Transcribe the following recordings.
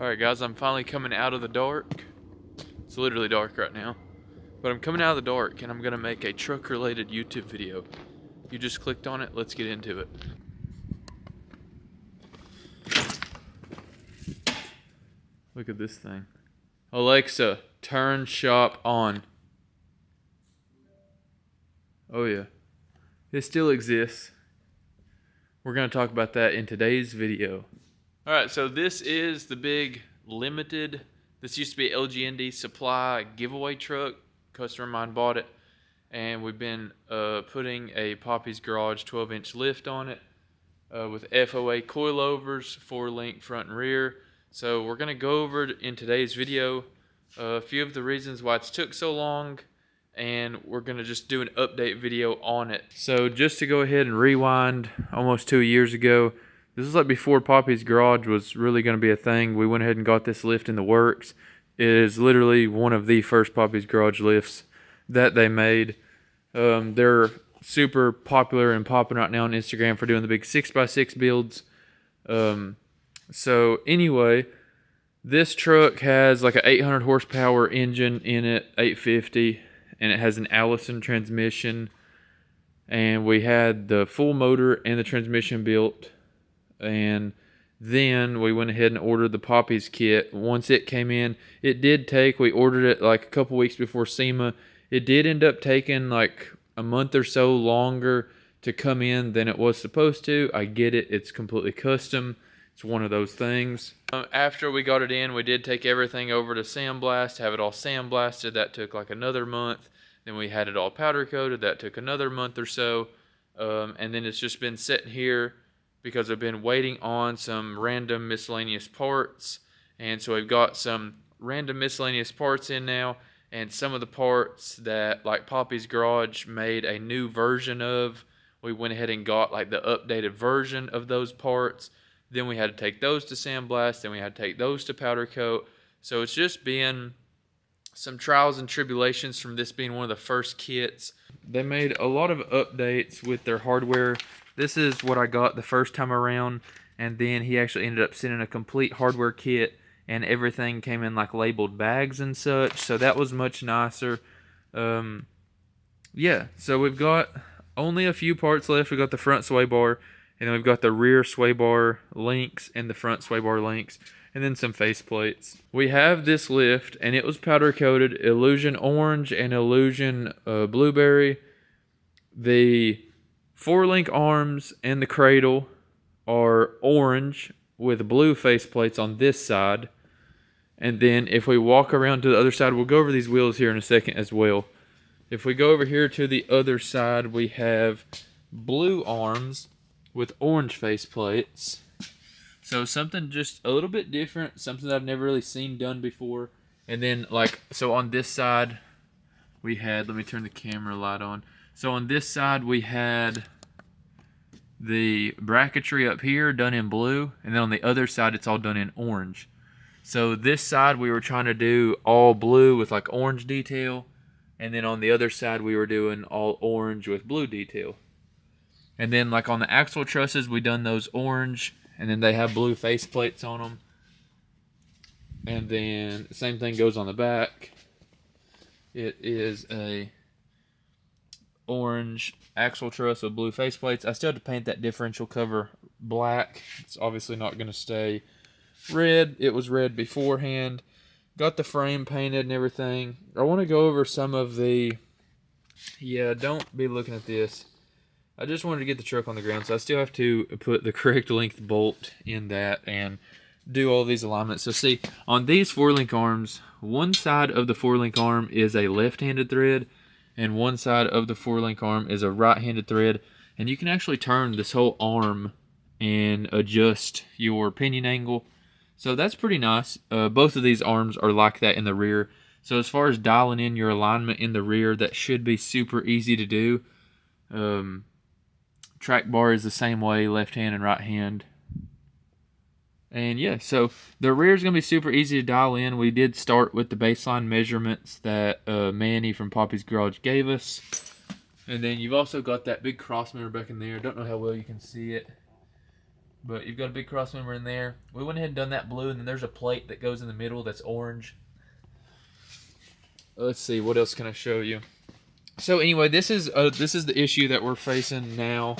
Alright guys, I'm finally coming out of the dark. It's literally dark right now. But I'm coming out of the dark and I'm going to make a truck related YouTube video. You just clicked on it, let's get into it. Look at this thing. Alexa, turn shop on. Oh yeah. It still exists. We're going to talk about that in today's video. Alright, so this is the big limited, this used to be LGND supply giveaway truck. Customer of mine bought it, and we've been putting a Papis Garage 12-inch lift on it with FOA coilovers, 4-link front and rear. So we're going to go over in today's video a few of the reasons why it's took so long, and we're going to just do an update video on it. So just to go ahead and rewind almost 2 years ago, this is like before Papis Garage was really going to be a thing. We went ahead and got this lift in the works. It is literally one of the first Papis Garage lifts that they made. They're super popular and popping right now on Instagram for doing the big 6x6 builds. So anyway, this truck has like an 800 horsepower engine in it, 850, and it has an Allison transmission. And we had the full motor and the transmission built. And then we went ahead and ordered the Papis kit. Once it came in, it did take, we ordered it like a couple weeks before SEMA. It did end up taking like a month or so longer to come in than it was supposed to. I get it, it's completely custom. It's one of those things. After we got it in, we did take everything over to sandblast, have it all sandblasted. That took like another month. Then we had it all powder coated. That took another month or so. And then it's just been sitting here because I've been waiting on some random miscellaneous parts. And so we've got some random miscellaneous parts in now, and some of the parts that like Papis Garage made a new version of, we went ahead and got like the updated version of those parts. Then we had to take those to sandblast, then we had to take those to powder coat. So it's just been some trials and tribulations from this being one of the first kits. They made a lot of updates with their hardware. This is what I got the first time around, and then he actually ended up sending a complete hardware kit, and everything came in like labeled bags and such, so that was much nicer. Yeah, so we've got only a few parts left. We've got the front sway bar, and then we've got the rear sway bar links and the front sway bar links, and then some face plates. We have this lift, and it was powder coated Illusion Orange and Illusion Blueberry. The 4-link arms and the cradle are orange with blue face plates on this side. And then if we walk around to the other side, we'll go over these wheels here in a second as well. If we go over here to the other side, we have blue arms with orange face plates. So something just a little bit different, something that I've never really seen done before. And then like, so on this side we had, let me turn the camera light on. So on this side we had the bracketry up here done in blue, and then on the other side it's all done in orange. So this side we were trying to do all blue with like orange detail, and then on the other side we were doing all orange with blue detail. And then like on the axle trusses we done those orange, and then they have blue face plates on them. And then the same thing goes on the back. It is a orange axle truss with blue face plates. I still have to paint that differential cover black. It's obviously not going to stay red. It was red beforehand. Got the frame painted and everything. I want to go over some of the, yeah, don't be looking at this. I just wanted to get the truck on the ground, so I still have to put the correct length bolt in that and do all these alignments. So see, on these 4-link arms, one side of the 4-link arm is a left-handed thread, and one side of the 4-link arm is a right-handed thread. And you can actually turn this whole arm and adjust your pinion angle. So that's pretty nice. Both of these arms are like that in the rear. So as far as dialing in your alignment in the rear, that should be super easy to do. Track bar is the same way, left hand and right hand. And yeah, so the rear is going to be super easy to dial in. We did start with the baseline measurements that Manny from Papis Garage gave us. And then you've also got that big cross member back in there. Don't know how well you can see it. But you've got a big cross member in there. We went ahead and done that blue, and then there's a plate that goes in the middle that's orange. Let's see, what else can I show you? So anyway, this is the issue that we're facing now.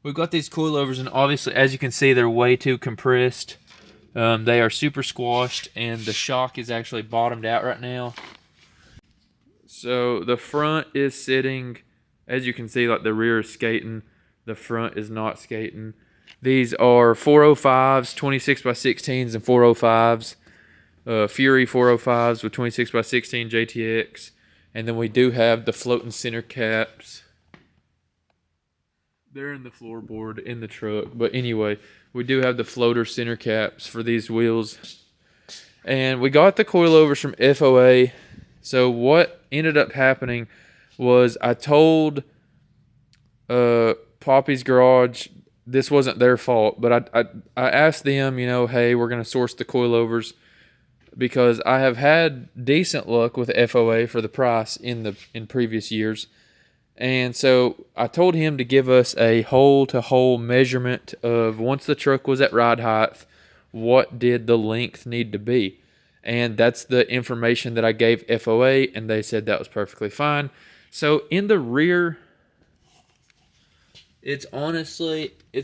We've got these coilovers, and obviously, as you can see, they're way too compressed. They are super squashed, and the shock is actually bottomed out right now. So the front is sitting, as you can see, like the rear is skating. The front is not skating. These are 405s, 26 by 16s, and 405s. Fury 405s with 26 by 16 JTX. And then we do have the floating center caps. They're in the floorboard in the truck. But anyway, we do have the floater center caps for these wheels. And we got the coilovers from FOA. So what ended up happening was I told Papis Garage this wasn't their fault, but I asked them, you know, hey, we're going to source the coilovers because I have had decent luck with FOA for the price in previous years. And so I told him to give us a hole-to-hole measurement of once the truck was at ride height, what did the length need to be. And that's the information that I gave FOA, and they said that was perfectly fine. So in the rear, it's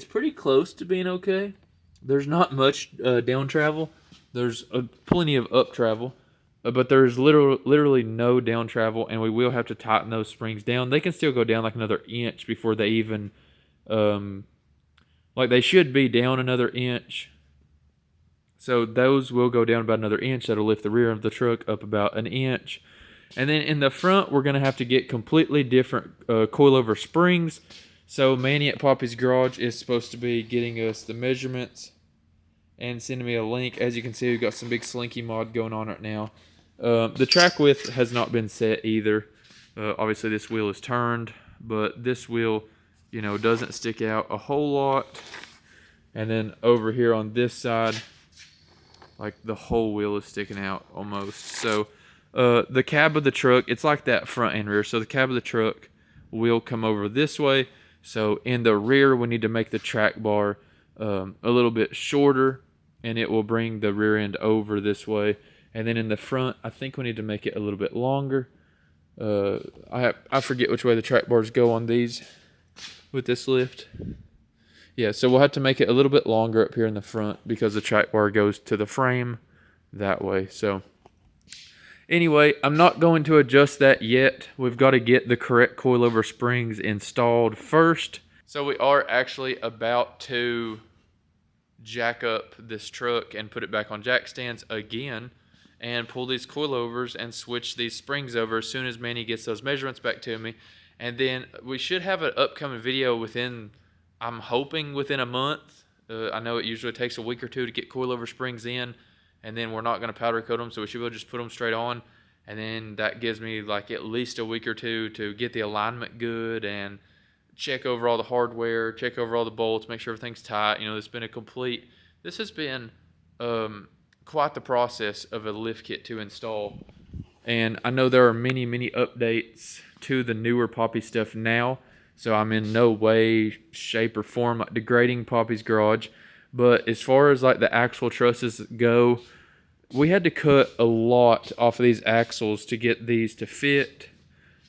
pretty close to being okay. There's not much down travel. There's plenty of up travel. But there's literally no down travel, and we will have to tighten those springs down. They can still go down like another inch before they even, like they should be down another inch. So those will go down about another inch. That'll lift the rear of the truck up about an inch. And then in the front, we're going to have to get completely different coilover springs. So Manny at Papis Garage is supposed to be getting us the measurements and sending me a link. As you can see, we've got some big slinky mod going on right now. The track width has not been set either. Obviously, this wheel is turned, but this wheel, you know, doesn't stick out a whole lot. And then over here on this side, like the whole wheel is sticking out almost. So the cab of the truck, it's like that front and rear. So the cab of the truck will come over this way. So in the rear, we need to make the track bar a little bit shorter, and it will bring the rear end over this way. And then in the front, I think we need to make it a little bit longer. I forget which way the track bars go on these with this lift. Yeah, so we'll have to make it a little bit longer up here in the front because the track bar goes to the frame that way. So anyway, I'm not going to adjust that yet. We've got to get the correct coilover springs installed first. So we are actually about to jack up this truck and put it back on jack stands again and pull these coilovers and switch these springs over as soon as Manny gets those measurements back to me. And then we should have an upcoming video within, I'm hoping within a month. I know it usually takes a week or two to get coilover springs in, and then we're not going to powder coat them, so we should be able to just put them straight on. And then that gives me like at least a week or two to get the alignment good and check over all the hardware, check over all the bolts, make sure everything's tight. You know, this has been quite the process of a lift kit to install. And I know there are many updates to the newer Papis stuff now, so I'm in no way, shape, or form degrading Papis Garage. But as far as like the axle trusses go, we had to cut a lot off of these axles to get these to fit.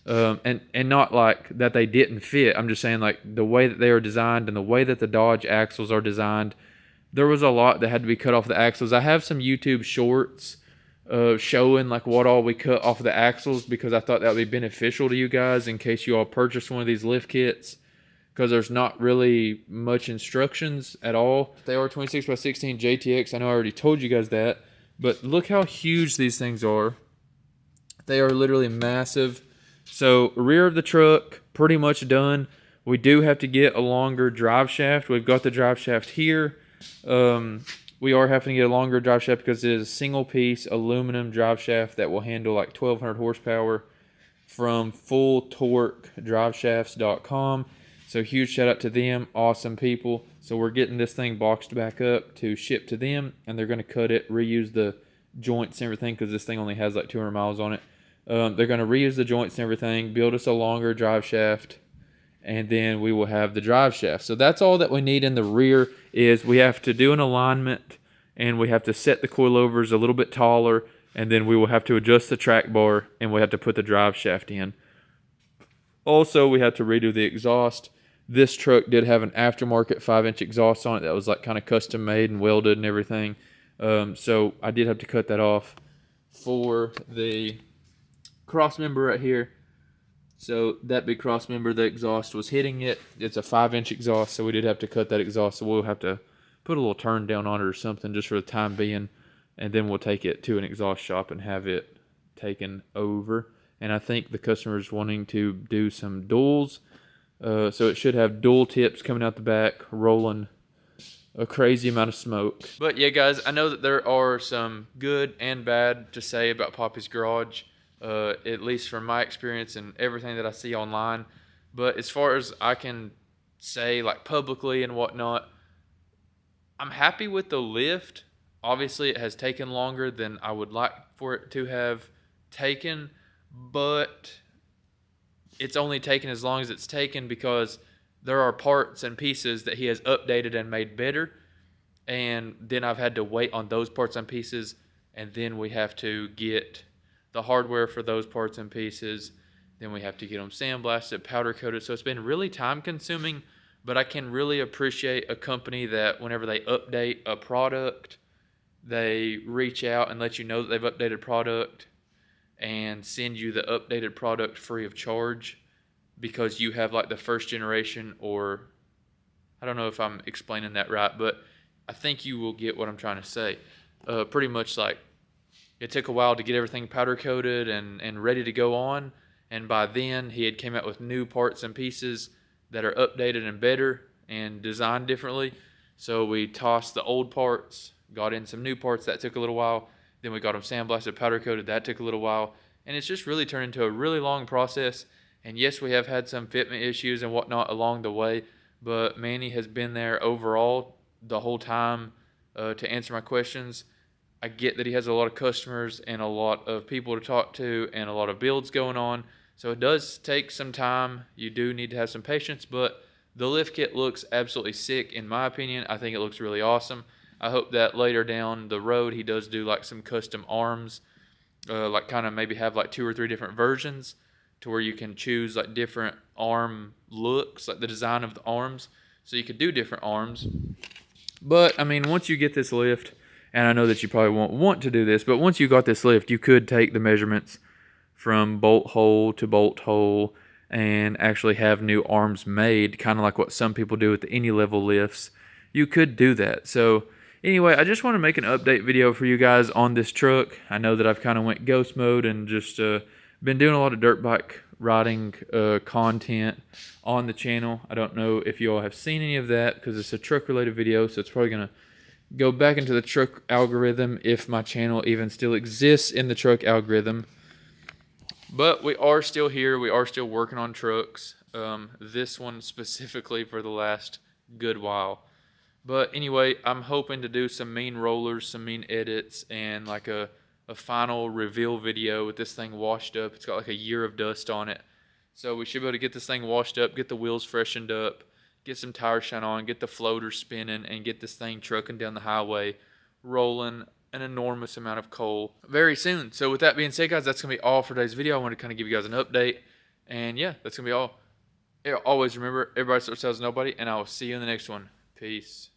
And not like that they didn't fit. I'm just saying like the way that they are designed and the way that the Dodge axles are designed, there was a lot that had to be cut off the axles. I have some YouTube shorts showing like what all we cut off of the axles because I thought that would be beneficial to you guys in case you all purchase one of these lift kits, because there's not really much instructions at all. They are 26 by 16 JTX. I know I already told you guys that, but look how huge these things are. They are literally massive. So rear of the truck, pretty much done. We do have to get a longer drive shaft. We've got the drive shaft here. We are having to get a longer drive shaft because it is a single piece aluminum drive shaft that will handle like 1200 horsepower from fulltorquedriveshafts.com. So huge shout out to them, awesome people. So we're getting this thing boxed back up to ship to them, and they're going to cut it, reuse the joints and everything because this thing only has like 200 miles on it. They're going to reuse the joints and everything, build us a longer drive shaft, and then we will have the drive shaft. So that's all that we need in the rear. Is we have to do an alignment, and we have to set the coilovers a little bit taller, and then we will have to adjust the track bar, and we have to put the drive shaft in. Also, we had to redo the exhaust. This truck did have an aftermarket 5-inch exhaust on it that was like kind of custom made and welded and everything. So I did have to cut that off for the cross member right here. So that big cross member, the exhaust was hitting it. It's a 5-inch exhaust, so we did have to cut that exhaust. So we'll have to put a little turn down on it or something just for the time being, and then we'll take it to an exhaust shop and have it taken over. And I think the customer's wanting to do some duals, so it should have dual tips coming out the back, rolling a crazy amount of smoke. But yeah, guys, I know that there are some good and bad to say about Papis Garage, at least from my experience and everything that I see online. But as far as I can say, like publicly and whatnot, I'm happy with the lift. Obviously, it has taken longer than I would like for it to have taken, but it's only taken as long as it's taken because there are parts and pieces that he has updated and made better, and then I've had to wait on those parts and pieces, and then we have to get the hardware for those parts and pieces, then we have to get them sandblasted, powder coated. So it's been really time consuming, but I can really appreciate a company that whenever they update a product, they reach out and let you know that they've updated product and send you the updated product free of charge because you have like the first generation, or I don't know if I'm explaining that right, but I think you will get what I'm trying to say. Pretty much like it took a while to get everything powder coated and ready to go on, and by then he had came out with new parts and pieces that are updated and better and designed differently. So we tossed the old parts, got in some new parts. That took a little while. Then we got them sandblasted, powder coated. That took a little while. And it's just really turned into a really long process. And yes, we have had some fitment issues and whatnot along the way, but Manny has been there overall the whole time to answer my questions. I get that he has a lot of customers and a lot of people to talk to and a lot of builds going on. So it does take some time. You do need to have some patience, but the lift kit looks absolutely sick in my opinion. I think it looks really awesome. I hope that later down the road he does do like some custom arms, like kind of maybe have like 2 or 3 different versions to where you can choose like different arm looks, like the design of the arms. So you could do different arms. But I mean, once you get this lift, and I know that you probably won't want to do this, but once you got this lift, you could take the measurements from bolt hole to bolt hole and actually have new arms made, kind of like what some people do with the any level lifts. You could do that. So anyway, I just want to make an update video for you guys on this truck. I know that I've kind of went ghost mode and just been doing a lot of dirt bike riding content on the channel. I don't know if you all have seen any of that because it's a truck related video, so it's probably going to go back into the truck algorithm if my channel even still exists in the truck algorithm. But we are still here. We are still working on trucks. This one specifically for the last good while. But anyway, I'm hoping to do some mean rollers, some mean edits, and like a final reveal video with this thing washed up. It's got like a year of dust on it. So we should be able to get this thing washed up, get the wheels freshened up, get some tire shine on, get the floater spinning, and get this thing trucking down the highway, rolling an enormous amount of coal very soon. So with that being said, guys, that's going to be all for today's video. I want to kind of give you guys an update. And yeah, that's going to be all. Yeah, always remember, everybody starts tells nobody, and I will see you in the next one. Peace.